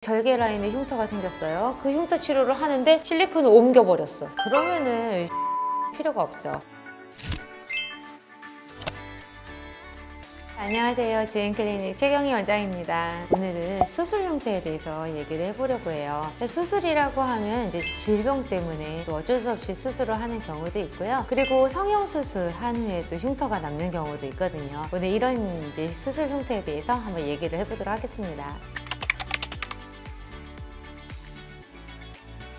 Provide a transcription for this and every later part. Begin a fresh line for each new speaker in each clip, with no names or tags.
절개 라인에 흉터가 생겼어요. 그 흉터 치료를 하는데 실리콘을 옮겨버렸어. 그러면은 필요가 없죠. 안녕하세요. 주행클리닉 최경희 원장입니다. 오늘은 수술 흉터에 대해서 얘기를 해보려고 해요. 수술이라고 하면 이제 질병 때문에 또 어쩔 수 없이 수술을 하는 경우도 있고요. 그리고 성형수술 한 후에 또 흉터가 남는 경우도 있거든요. 오늘 이런 이제 수술 흉터에 대해서 한번 얘기를 해보도록 하겠습니다.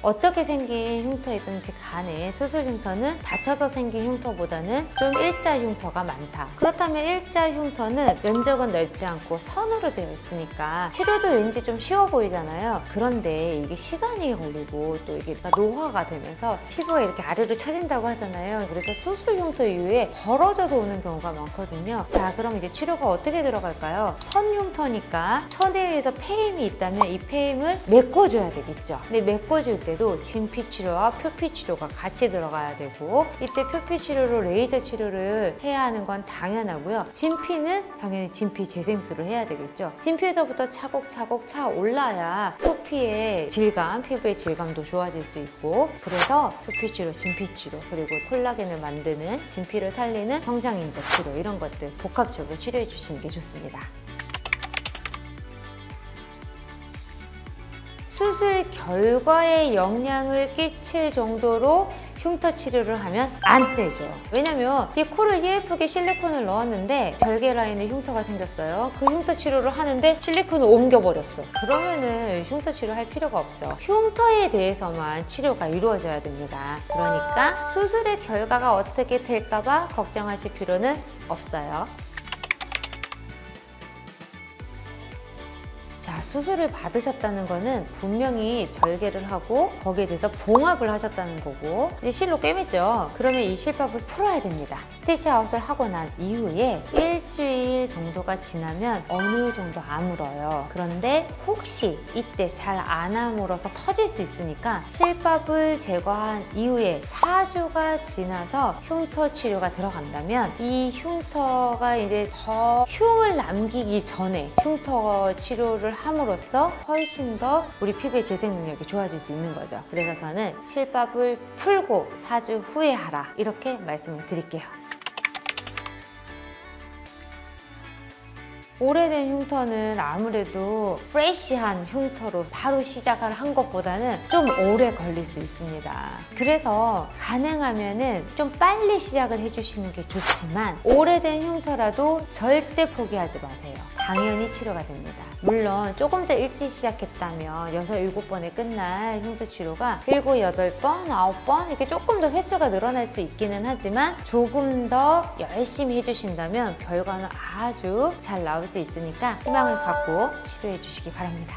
어떻게 생긴 흉터이든지 간에 수술 흉터는 다쳐서 생긴 흉터보다는 좀 일자 흉터가 많다. 그렇다면 일자 흉터는 면적은 넓지 않고 선으로 되어 있으니까 치료도 왠지 좀 쉬워 보이잖아요. 그런데 이게 시간이 걸리고 또 이게 노화가 되면서 피부가 이렇게 아래로 처진다고 하잖아요. 그래서 수술 흉터 이후에 벌어져서 오는 경우가 많거든요. 자, 그럼 이제 치료가 어떻게 들어갈까요? 선 흉터니까 선에 의해서 폐임이 있다면 이 폐임을 메꿔줘야 되겠죠. 근데 메꿔줄 때 진피 치료와 표피 치료가 같이 들어가야 되고, 이때 표피 치료로 레이저 치료를 해야 하는 건 당연하고요. 진피는 당연히 진피 재생술을 해야 되겠죠. 진피에서부터 차곡차곡 차 올라야 표피의 질감, 피부의 질감도 좋아질 수 있고, 그래서 표피 치료, 진피 치료, 그리고 콜라겐을 만드는 진피를 살리는 성장인자 치료, 이런 것들 복합적으로 치료해 주시는 게 좋습니다. 수술 결과에 영향을 끼칠 정도로 흉터 치료를 하면 안 되죠. 왜냐면 이 코를 예쁘게 실리콘을 넣었는데 절개 라인에 흉터가 생겼어요. 그 흉터 치료를 하는데 실리콘을 옮겨버렸어. 그러면은 흉터 치료할 필요가 없죠. 흉터에 대해서만 치료가 이루어져야 됩니다. 그러니까 수술의 결과가 어떻게 될까봐 걱정하실 필요는 없어요. 자, 수술을 받으셨다는 거는 분명히 절개를 하고 거기에 대해서 봉합을 하셨다는 거고, 이제 실로 꿰맸죠. 그러면 이 실밥을 풀어야 됩니다. 스티치 아웃을 하고 난 이후에 일주일 정도가 지나면 어느 정도 아물어요. 그런데 혹시 이때 잘 안 아물어서 터질 수 있으니까 실밥을 제거한 이후에 4주가 지나서 흉터 치료가 들어간다면 이 흉터가 이제 더 흉을 남기기 전에 흉터 치료를 함으로써 훨씬 더 우리 피부의 재생 능력이 좋아질 수 있는 거죠. 그래서 저는 실밥을 풀고 4주 후에 하라, 이렇게 말씀을 드릴게요. 오래된 흉터는 아무래도 프레시한 흉터로 바로 시작을 한 것보다는 좀 오래 걸릴 수 있습니다. 그래서 가능하면은 좀 빨리 시작을 해주시는 게 좋지만, 오래된 흉터라도 절대 포기하지 마세요. 당연히 치료가 됩니다. 물론 조금 더 일찍 시작했다면 6, 7번에 끝날 흉터 치료가 7, 8번, 9번 이렇게 조금 더 횟수가 늘어날 수 있기는 하지만, 조금 더 열심히 해주신다면 결과는 아주 잘 나올 수 있으니까 희망을 갖고 치료해 주시기 바랍니다.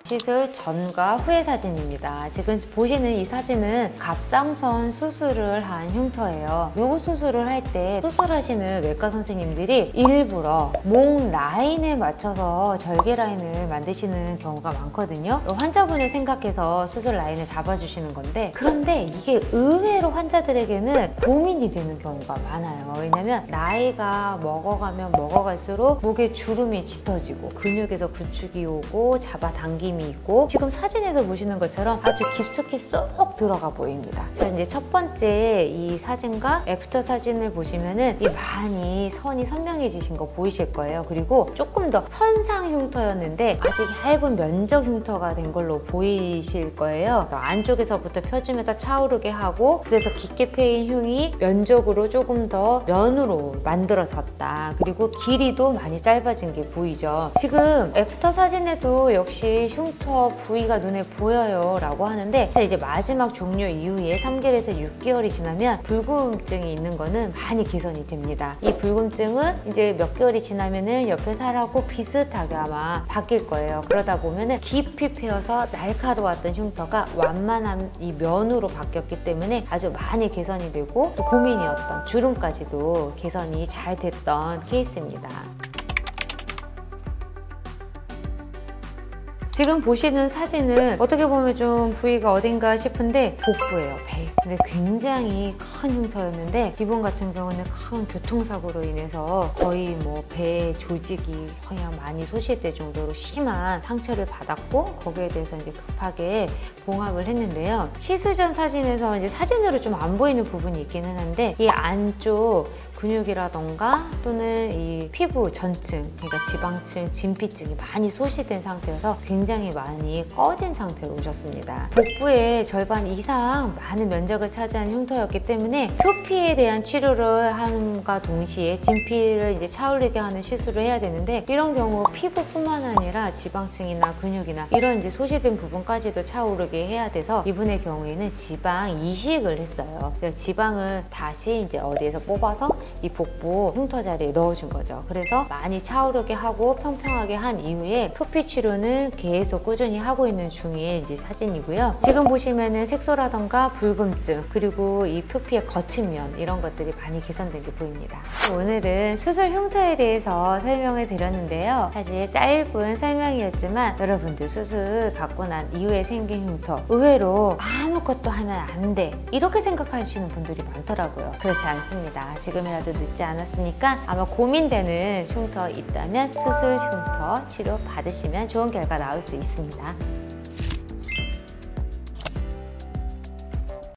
시술 전과 후의 사진입니다. 지금 보시는 이 사진은 갑상선 수술을 한 흉터예요. 이 수술을 할 때 수술하시는 외과 선생님들이 일부러 목 라인에 맞춰서 절개 라인을 만드시는 경우가 많거든요. 환자분을 생각해서 수술 라인을 잡아주시는 건데, 그런데 이게 의외로 환자들에게는 고민이 되는 경우가 많아요. 왜냐면 나이가 먹어가면 먹어갈수록 목에 주름이 짙어지고 근육에서 구축이 오고 잡아당김이 있고, 지금 사진에서 보시는 것처럼 아주 깊숙이 쏙 들어가 보입니다. 자, 이제 첫 번째 이 사진과 애프터 사진을 보시면은 이 많이 선이 선명해지신 거 보이실 거예요. 그리고 조금 더 선상 흉터였는데 아직 얇은 면적 흉터가 된 걸로 보이실 거예요. 안쪽에서부터 펴주면서 차오르게 하고, 그래서 깊게 패인 흉이 면적으로 조금 더 면으로 만들어졌다. 그리고 길이도 많이 짧아진 게 보이죠. 지금 애프터 사진에도 역시 흉터 부위가 눈에 보여요 라고 하는데, 이제 마지막 종료 이후에 3개월에서 6개월이 지나면 불구음증이 있는 거는 많이 개선이 됩니다. 이 불구음증은 이제 몇 개월이 지나면은 옆에 살하고 비슷하게 아마 바뀔 거예요. 그러다 보면은 깊이 패여서 날카로웠던 흉터가 완만한 이 면으로 바뀌었기 때문에 아주 많이 개선이 되고, 또 고민이었던 주름까지도 개선이 잘 됐던 케이스입니다. 지금 보시는 사진은 어떻게 보면 좀 부위가 어딘가 싶은데 복부예요, 배. 근데 굉장히 큰 흉터였는데 이분 같은 경우는 큰 교통사고로 인해서 거의 뭐 배 조직이 그냥 많이 소실될 정도로 심한 상처를 받았고 거기에 대해서 이제 급하게 봉합을 했는데요. 시술 전 사진에서 이제 사진으로 좀 안 보이는 부분이 있기는 한데 이 안쪽 근육이라던가 또는 이 피부 전층, 그러니까 지방층, 진피층이 많이 소실된 상태여서 굉장히 많이 꺼진 상태로 오셨습니다. 복부의 절반 이상 많은 면적을 차지한 흉터였기 때문에 표피에 대한 치료를 함과 동시에 진피를 이제 차올리게 하는 시술을 해야 되는데 이런 경우 피부뿐만 아니라 지방층이나 근육이나 이런 이제 소실된 부분까지도 차오르게 해야 돼서 이분의 경우에는 지방 이식을 했어요. 그래서 지방을 다시 이제 어디에서 뽑아서 이 복부 흉터 자리에 넣어준 거죠. 그래서 많이 차오르게 하고 평평하게 한 이후에 표피 치료는 계속 꾸준히 하고 있는 중인 이제 사진이고요. 지금 보시면은 색소라던가 붉음증 그리고 이 표피의 거친 면 이런 것들이 많이 개선된 게 보입니다. 오늘은 수술 흉터에 대해서 설명을 드렸는데요. 사실 짧은 설명이었지만 여러분들 수술 받고 난 이후에 생긴 흉터 의외로 아무것도 하면 안 돼 이렇게 생각하시는 분들이 많더라고요. 그렇지 않습니다. 지금이라도 늦지 않았으니까 아마 고민되는 흉터 있다면 수술 흉터 치료 받으시면 좋은 결과 나올 수 있습니다.